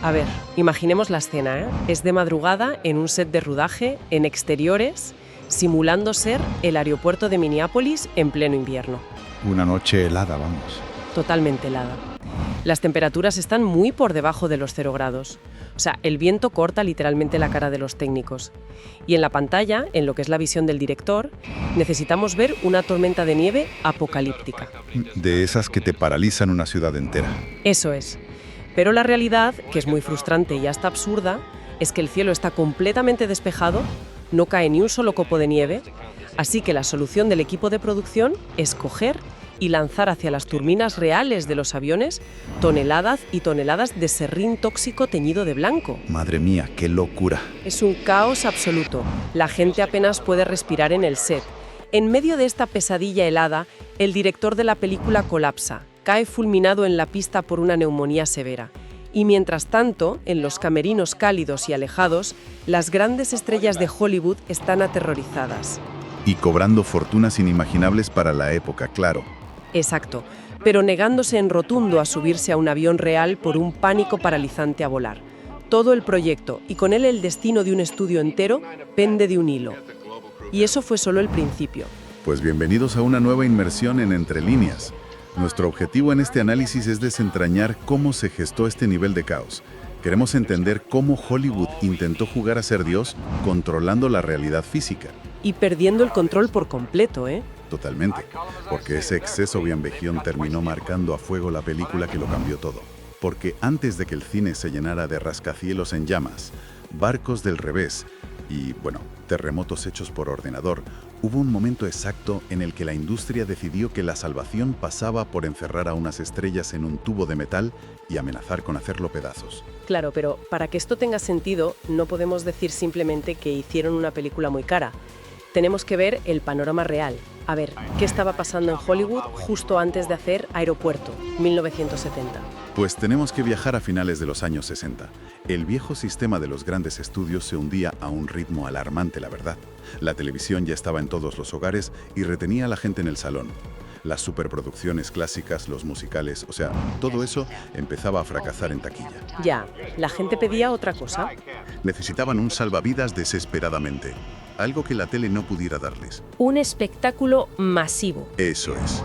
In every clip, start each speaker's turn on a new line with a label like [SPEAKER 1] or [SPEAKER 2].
[SPEAKER 1] A ver, imaginemos la escena, ¿eh? Es de madrugada, en un set de rodaje, en exteriores, simulando ser el aeropuerto de Minneapolis en pleno invierno.
[SPEAKER 2] Una noche helada, vamos.
[SPEAKER 1] Totalmente helada. Las temperaturas están muy por debajo de los 0 grados. O sea, el viento corta literalmente la cara de los técnicos. Y en la pantalla, en lo que es la visión del director, necesitamos ver una tormenta de nieve apocalíptica.
[SPEAKER 2] De esas que te paralizan una ciudad entera.
[SPEAKER 1] Eso es. Pero la realidad, que es muy frustrante y hasta absurda, es que el cielo está completamente despejado, no cae ni un solo copo de nieve, así que la solución del equipo de producción es coger y lanzar hacia las turbinas reales de los aviones toneladas y toneladas de serrín tóxico teñido de blanco.
[SPEAKER 2] Madre mía, qué locura.
[SPEAKER 1] Es un caos absoluto. La gente apenas puede respirar en el set. En medio de esta pesadilla helada, el director de la película colapsa, cae fulminado en la pista por una neumonía severa. Y mientras tanto, en los camerinos cálidos y alejados, las grandes estrellas de Hollywood están aterrorizadas.
[SPEAKER 2] Y cobrando fortunas inimaginables para la época, claro.
[SPEAKER 1] Exacto, pero negándose en rotundo a subirse a un avión real por un pánico paralizante a volar. Todo el proyecto, y con él el destino de un estudio entero, pende de un hilo. Y eso fue solo el principio.
[SPEAKER 2] Pues bienvenidos a una nueva inmersión en Entre Líneas. Nuestro objetivo en este análisis es desentrañar cómo se gestó este nivel de caos. Queremos entender cómo Hollywood intentó jugar a ser Dios controlando la realidad física.
[SPEAKER 1] Y perdiendo el control por completo, ¿eh?
[SPEAKER 2] Totalmente, porque ese exceso de ambición terminó marcando a fuego la película que lo cambió todo. Porque antes de que el cine se llenara de rascacielos en llamas, barcos del revés y, terremotos hechos por ordenador, hubo un momento exacto en el que la industria decidió que la salvación pasaba por encerrar a unas estrellas en un tubo de metal y amenazar con hacerlo pedazos.
[SPEAKER 1] Claro, pero para que esto tenga sentido, no podemos decir simplemente que hicieron una película muy cara. Tenemos que ver el panorama real. A ver, ¿qué estaba pasando en Hollywood justo antes de hacer Aeropuerto, 1970?
[SPEAKER 2] Pues tenemos que viajar a finales de los años 60. El viejo sistema de los grandes estudios se hundía a un ritmo alarmante, la verdad. La televisión ya estaba en todos los hogares y retenía a la gente en el salón. Las superproducciones clásicas, los musicales, todo eso empezaba a fracasar en taquilla.
[SPEAKER 1] Ya, la gente pedía otra cosa.
[SPEAKER 2] Necesitaban un salvavidas desesperadamente, algo que la tele no pudiera darles.
[SPEAKER 1] Un espectáculo masivo.
[SPEAKER 2] Eso es.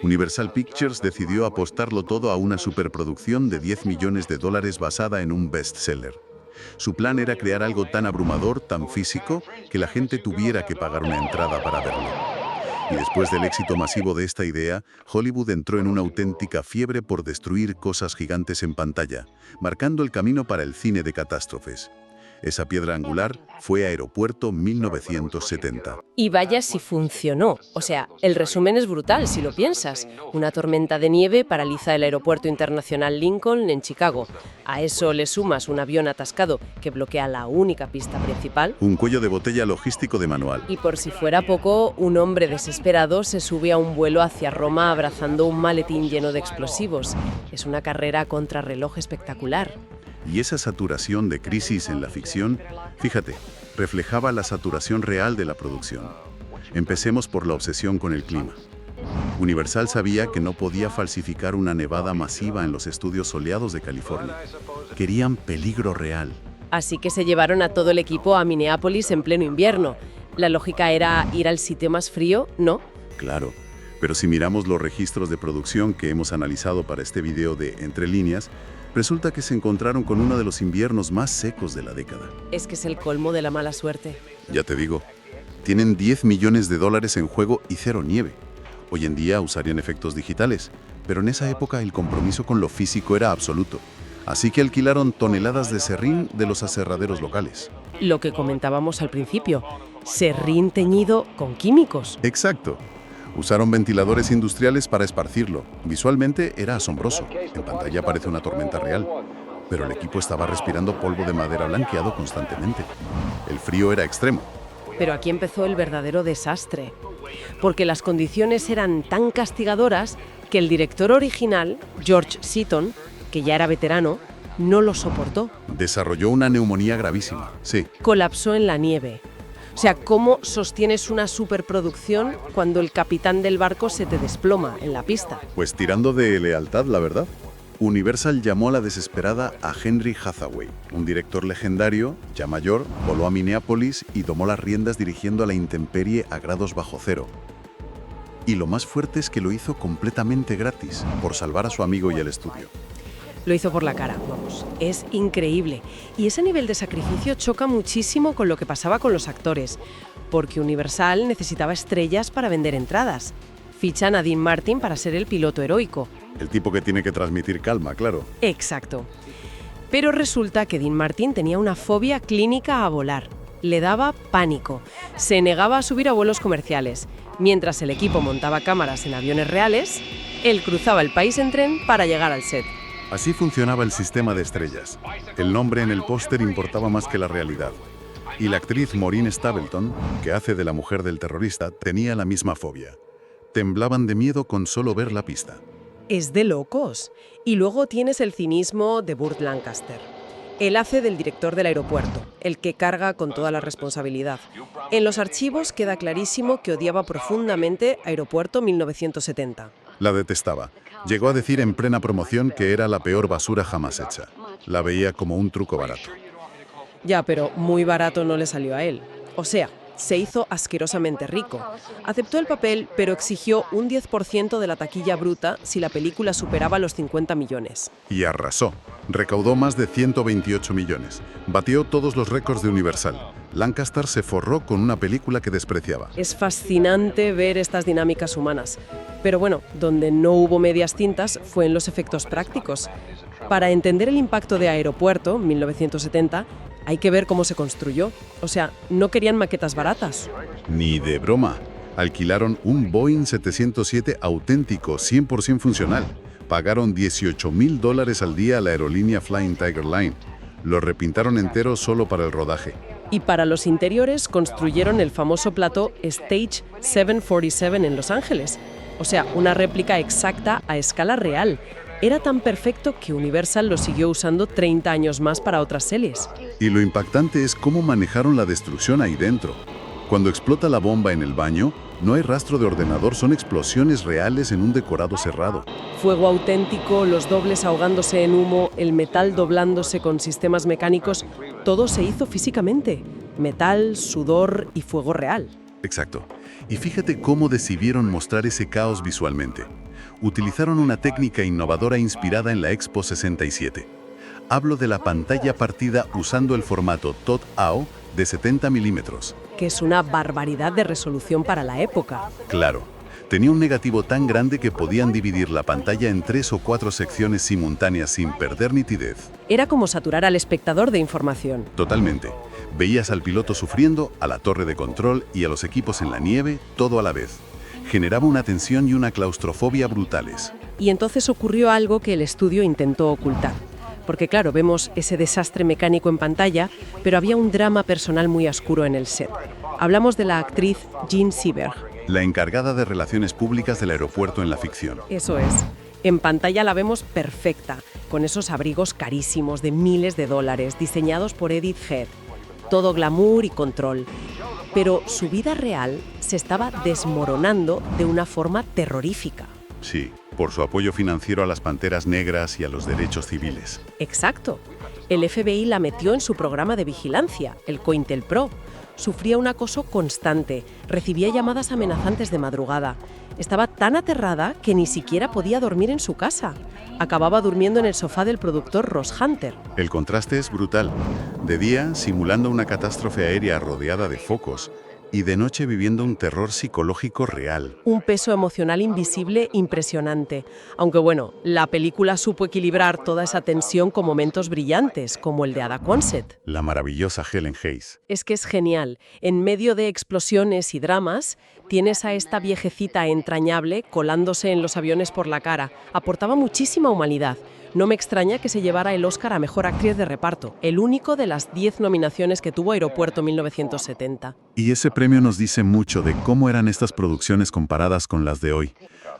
[SPEAKER 2] Universal Pictures decidió apostarlo todo a una superproducción de $10 millones basada en un bestseller. Su plan era crear algo tan abrumador, tan físico, que la gente tuviera que pagar una entrada para verlo. Y después del éxito masivo de esta idea, Hollywood entró en una auténtica fiebre por destruir cosas gigantes en pantalla, marcando el camino para el cine de catástrofes. Esa piedra angular fue Aeropuerto 1970.
[SPEAKER 1] Y vaya si funcionó. O sea, el resumen es brutal si lo piensas. Una tormenta de nieve paraliza el Aeropuerto Internacional Lincoln en Chicago. A eso le sumas un avión atascado que bloquea la única pista principal.
[SPEAKER 2] Un cuello de botella logístico de manual.
[SPEAKER 1] Y por si fuera poco, un hombre desesperado se sube a un vuelo hacia Roma abrazando un maletín lleno de explosivos. Es una carrera a contrarreloj espectacular.
[SPEAKER 2] Y esa saturación de crisis en la ficción, fíjate, reflejaba la saturación real de la producción. Empecemos por la obsesión con el clima. Universal sabía que no podía falsificar una nevada masiva en los estudios soleados de California. Querían peligro real.
[SPEAKER 1] Así que se llevaron a todo el equipo a Minneapolis en pleno invierno. La lógica era ir al sitio más frío, ¿no?
[SPEAKER 2] Claro, pero si miramos los registros de producción que hemos analizado para este video de Entre Líneas, resulta que se encontraron con uno de los inviernos más secos de la década.
[SPEAKER 1] Es que es el colmo de la mala suerte.
[SPEAKER 2] Ya te digo, tienen $10 millones en juego y cero nieve. Hoy en día usarían efectos digitales, pero en esa época el compromiso con lo físico era absoluto. Así que alquilaron toneladas de serrín de los aserraderos locales.
[SPEAKER 1] Lo que comentábamos al principio, serrín teñido con químicos.
[SPEAKER 2] Exacto. Usaron ventiladores industriales para esparcirlo. Visualmente era asombroso. En pantalla parece una tormenta real. Pero el equipo estaba respirando polvo de madera blanqueado constantemente. El frío era extremo.
[SPEAKER 1] Pero aquí empezó el verdadero desastre. Porque las condiciones eran tan castigadoras que el director original, George Seaton, que ya era veterano, no lo soportó.
[SPEAKER 2] Desarrolló una neumonía gravísima, sí.
[SPEAKER 1] Colapsó en la nieve. O sea, ¿cómo sostienes una superproducción cuando el capitán del barco se te desploma en la pista?
[SPEAKER 2] Pues tirando de lealtad, la verdad. Universal llamó a la desesperada a Henry Hathaway, un director legendario, ya mayor, voló a Minneapolis y tomó las riendas dirigiendo a la intemperie a grados bajo cero. Y lo más fuerte es que lo hizo completamente gratis, por salvar a su amigo y el estudio.
[SPEAKER 1] Lo hizo por la cara, vamos. Es increíble. Y ese nivel de sacrificio choca muchísimo con lo que pasaba con los actores, porque Universal necesitaba estrellas para vender entradas. Fichan a Dean Martin para ser el piloto heroico.
[SPEAKER 2] El tipo que tiene que transmitir calma, claro.
[SPEAKER 1] Exacto. Pero resulta que Dean Martin tenía una fobia clínica a volar. Le daba pánico. Se negaba a subir a vuelos comerciales. Mientras el equipo montaba cámaras en aviones reales, él cruzaba el país en tren para llegar al set.
[SPEAKER 2] Así funcionaba el sistema de estrellas. El nombre en el póster importaba más que la realidad. Y la actriz Maureen Stapleton, que hace de la mujer del terrorista, tenía la misma fobia. Temblaban de miedo con solo ver la pista.
[SPEAKER 1] Es de locos. Y luego tienes el cinismo de Burt Lancaster. Él hace del director del aeropuerto, el que carga con toda la responsabilidad. En los archivos queda clarísimo que odiaba profundamente Aeropuerto 1970.
[SPEAKER 2] La detestaba. Llegó a decir en plena promoción que era la peor basura jamás hecha. La veía como un truco barato.
[SPEAKER 1] Ya, pero muy barato no le salió a él. O sea, se hizo asquerosamente rico. Aceptó el papel, pero exigió un 10% de la taquilla bruta si la película superaba los 50 millones.
[SPEAKER 2] Y arrasó. Recaudó más de 128 millones. Batió todos los récords de Universal. Lancaster se forró con una película que despreciaba.
[SPEAKER 1] Es fascinante ver estas dinámicas humanas. Pero bueno, donde no hubo medias tintas fue en los efectos prácticos. Para entender el impacto de Aeropuerto, 1970, hay que ver cómo se construyó. O sea, no querían maquetas baratas.
[SPEAKER 2] Ni de broma. Alquilaron un Boeing 707 auténtico, 100% funcional. Pagaron $18,000 al día a la aerolínea Flying Tiger Line. Lo repintaron entero solo para el rodaje.
[SPEAKER 1] Y para los interiores construyeron el famoso plató Stage 747 en Los Ángeles. O sea, una réplica exacta a escala real. Era tan perfecto que Universal lo siguió usando 30 años más para otras series.
[SPEAKER 2] Y lo impactante es cómo manejaron la destrucción ahí dentro. Cuando explota la bomba en el baño, no hay rastro de ordenador, son explosiones reales en un decorado cerrado.
[SPEAKER 1] Fuego auténtico, los dobles ahogándose en humo, el metal doblándose con sistemas mecánicos, todo se hizo físicamente. Metal, sudor y fuego real.
[SPEAKER 2] Exacto. Y fíjate cómo decidieron mostrar ese caos visualmente. Utilizaron una técnica innovadora inspirada en la Expo 67. Hablo de la pantalla partida usando el formato TOT-AO de 70 milímetros.
[SPEAKER 1] Que es una barbaridad de resolución para la época.
[SPEAKER 2] Claro, tenía un negativo tan grande que podían dividir la pantalla en 3 o 4 secciones simultáneas sin perder nitidez.
[SPEAKER 1] Era como saturar al espectador de información.
[SPEAKER 2] Totalmente. Veías al piloto sufriendo, a la torre de control y a los equipos en la nieve, todo a la vez. Generaba una tensión y una claustrofobia brutales.
[SPEAKER 1] Y entonces ocurrió algo que el estudio intentó ocultar. Porque claro, vemos ese desastre mecánico en pantalla, pero había un drama personal muy oscuro en el set. Hablamos de la actriz Jean Seberg.
[SPEAKER 2] La encargada de relaciones públicas del aeropuerto en la ficción.
[SPEAKER 1] Eso es. En pantalla la vemos perfecta, con esos abrigos carísimos de miles de dólares, diseñados por Edith Head. Todo glamour y control. Pero su vida real se estaba desmoronando de una forma terrorífica.
[SPEAKER 2] Sí, por su apoyo financiero a las Panteras Negras y a los derechos civiles.
[SPEAKER 1] Exacto. El FBI la metió en su programa de vigilancia, el COINTELPRO. Sufría un acoso constante, recibía llamadas amenazantes de madrugada. Estaba tan aterrada que ni siquiera podía dormir en su casa. Acababa durmiendo en el sofá del productor Ross Hunter.
[SPEAKER 2] El contraste es brutal. De día, simulando una catástrofe aérea rodeada de focos, y de noche viviendo un terror psicológico real.
[SPEAKER 1] Un peso emocional invisible impresionante. Aunque bueno, la película supo equilibrar toda esa tensión con momentos brillantes, como el de Ada Quonset.
[SPEAKER 2] La maravillosa Helen Hayes.
[SPEAKER 1] Es que es genial. En medio de explosiones y dramas, tienes a esta viejecita entrañable colándose en los aviones por la cara. Aportaba muchísima humanidad. No me extraña que se llevara el Oscar a Mejor Actriz de Reparto, el único de las 10 nominaciones que tuvo Aeropuerto 1970.
[SPEAKER 2] Y ese premio nos dice mucho de cómo eran estas producciones comparadas con las de hoy.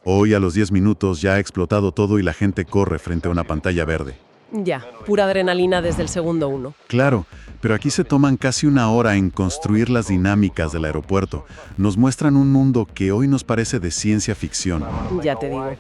[SPEAKER 2] Hoy a los 10 minutos ya ha explotado todo y la gente corre frente a una pantalla verde.
[SPEAKER 1] Ya, pura adrenalina desde el segundo uno.
[SPEAKER 2] Claro, Pero aquí se toman casi una hora en construir las dinámicas del aeropuerto. Nos muestran un mundo que hoy nos parece de ciencia ficción.
[SPEAKER 1] Ya te digo,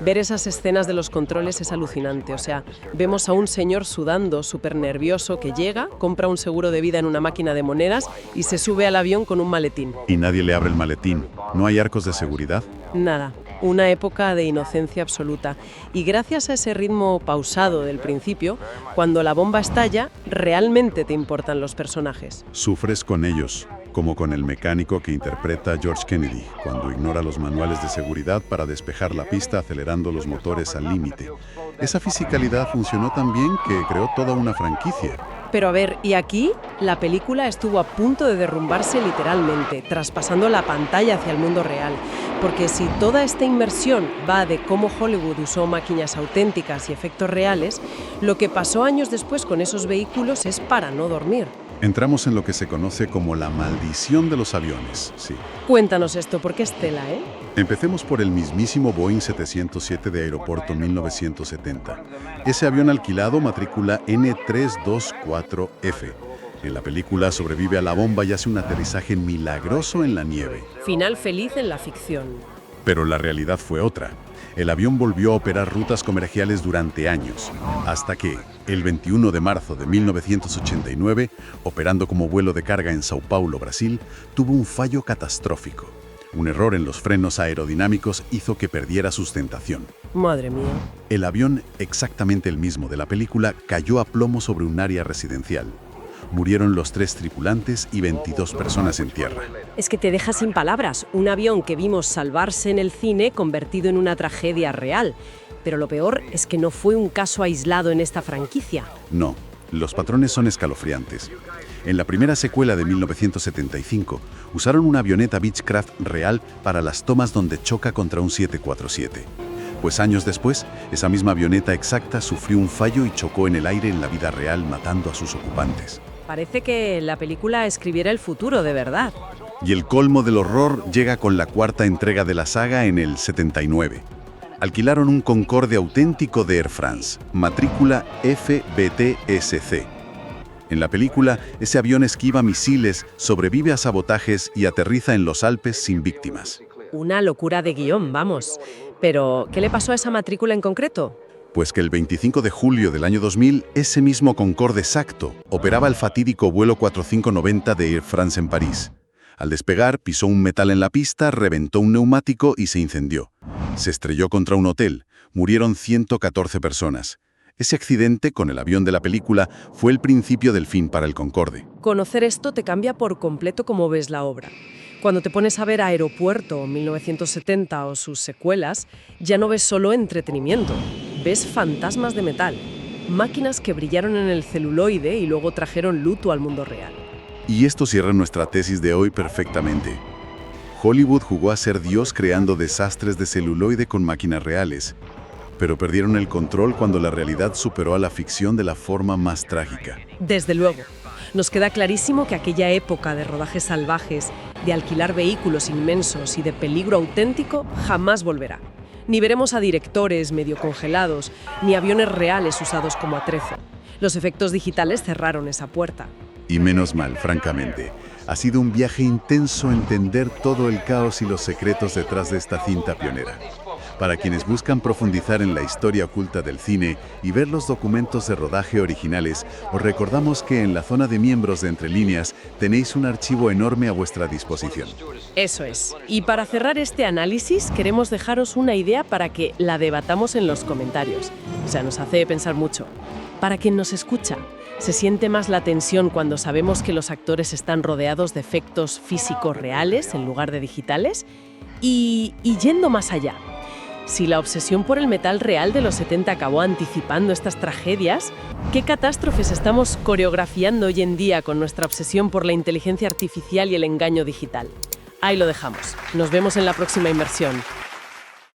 [SPEAKER 1] ver esas escenas de los controles es alucinante. O sea, vemos a un señor sudando, súper nervioso, que llega, compra un seguro de vida en una máquina de monedas y se sube al avión con un maletín.
[SPEAKER 2] Y nadie le abre el maletín. ¿No hay arcos de seguridad?
[SPEAKER 1] Nada, una época de inocencia absoluta. Y gracias a ese ritmo pausado del principio, cuando la bomba estalla, realmente te importan los personajes.
[SPEAKER 2] Sufres con ellos, como con el mecánico que interpreta a George Kennedy, cuando ignora los manuales de seguridad para despejar la pista acelerando los motores al límite. Esa fisicalidad funcionó tan bien que creó toda una franquicia.
[SPEAKER 1] Pero a ver, y aquí la película estuvo a punto de derrumbarse literalmente, traspasando la pantalla hacia el mundo real. Porque si toda esta inmersión va de cómo Hollywood usó máquinas auténticas y efectos reales, lo que pasó años después con esos vehículos es para no dormir.
[SPEAKER 2] Entramos en lo que se conoce como la maldición de los aviones, sí.
[SPEAKER 1] Cuéntanos esto, porque es tela, ¿eh?
[SPEAKER 2] Empecemos por el mismísimo Boeing 707 de Aeropuerto 1970. Ese avión alquilado matrícula N324F. En la película sobrevive a la bomba y hace un aterrizaje milagroso en la nieve.
[SPEAKER 1] Final feliz en la ficción.
[SPEAKER 2] Pero la realidad fue otra. El avión volvió a operar rutas comerciales durante años, hasta que, el 21 de marzo de 1989, operando como vuelo de carga en Sao Paulo, Brasil, tuvo un fallo catastrófico. Un error en los frenos aerodinámicos hizo que perdiera sustentación.
[SPEAKER 1] Madre mía.
[SPEAKER 2] El avión, exactamente el mismo de la película, cayó a plomo sobre un área residencial. Murieron los 3 tripulantes y 22 personas en tierra.
[SPEAKER 1] Es que te deja sin palabras. Un avión que vimos salvarse en el cine convertido en una tragedia real. Pero lo peor es que no fue un caso aislado en esta franquicia.
[SPEAKER 2] No, los patrones son escalofriantes. En la primera secuela de 1975, usaron una avioneta Beechcraft real para las tomas donde choca contra un 747. Pues años después, esa misma avioneta exacta sufrió un fallo y chocó en el aire en la vida real, matando a sus ocupantes.
[SPEAKER 1] Parece que la película escribiera el futuro de verdad.
[SPEAKER 2] Y el colmo del horror llega con la 4ª entrega de la saga en el 79. Alquilaron un Concorde auténtico de Air France, matrícula FBTSC. En la película, ese avión esquiva misiles, sobrevive a sabotajes y aterriza en los Alpes sin víctimas.
[SPEAKER 1] Una locura de guión, vamos. Pero, ¿qué le pasó a esa matrícula en concreto?
[SPEAKER 2] Pues que el 25 de julio del año 2000, ese mismo Concorde exacto operaba el fatídico vuelo 4590 de Air France en París. Al despegar, pisó un metal en la pista, reventó un neumático y se incendió. Se estrelló contra un hotel. Murieron 114 personas. Ese accidente con el avión de la película fue el principio del fin para el Concorde.
[SPEAKER 1] Conocer esto te cambia por completo cómo ves la obra. Cuando te pones a ver Aeropuerto 1970 o sus secuelas, ya no ves solo entretenimiento, ves fantasmas de metal, máquinas que brillaron en el celuloide y luego trajeron luto al mundo real.
[SPEAKER 2] Y esto cierra nuestra tesis de hoy perfectamente. Hollywood jugó a ser Dios creando desastres de celuloide con máquinas reales, pero perdieron el control cuando la realidad superó a la ficción de la forma más trágica.
[SPEAKER 1] Desde luego. Nos queda clarísimo que aquella época de rodajes salvajes, de alquilar vehículos inmensos y de peligro auténtico jamás volverá. Ni veremos a directores medio congelados, ni aviones reales usados como atrezo. Los efectos digitales cerraron esa puerta.
[SPEAKER 2] Y menos mal, francamente. Ha sido un viaje intenso entender todo el caos y los secretos detrás de esta cinta pionera. Para quienes buscan profundizar en la historia oculta del cine y ver los documentos de rodaje originales, os recordamos que en la zona de miembros de Entre Líneas tenéis un archivo enorme a vuestra disposición.
[SPEAKER 1] Eso es. Y para cerrar este análisis, queremos dejaros una idea para que la debatamos en los comentarios. O sea, nos hace pensar mucho. Para quien nos escucha, ¿se siente más la tensión cuando sabemos que los actores están rodeados de efectos físicos reales en lugar de digitales? Y yendo más allá, si la obsesión por el metal real de los 70 acabó anticipando estas tragedias, ¿qué catástrofes estamos coreografiando hoy en día con nuestra obsesión por la inteligencia artificial y el engaño digital? Ahí lo dejamos. Nos vemos en la próxima inmersión.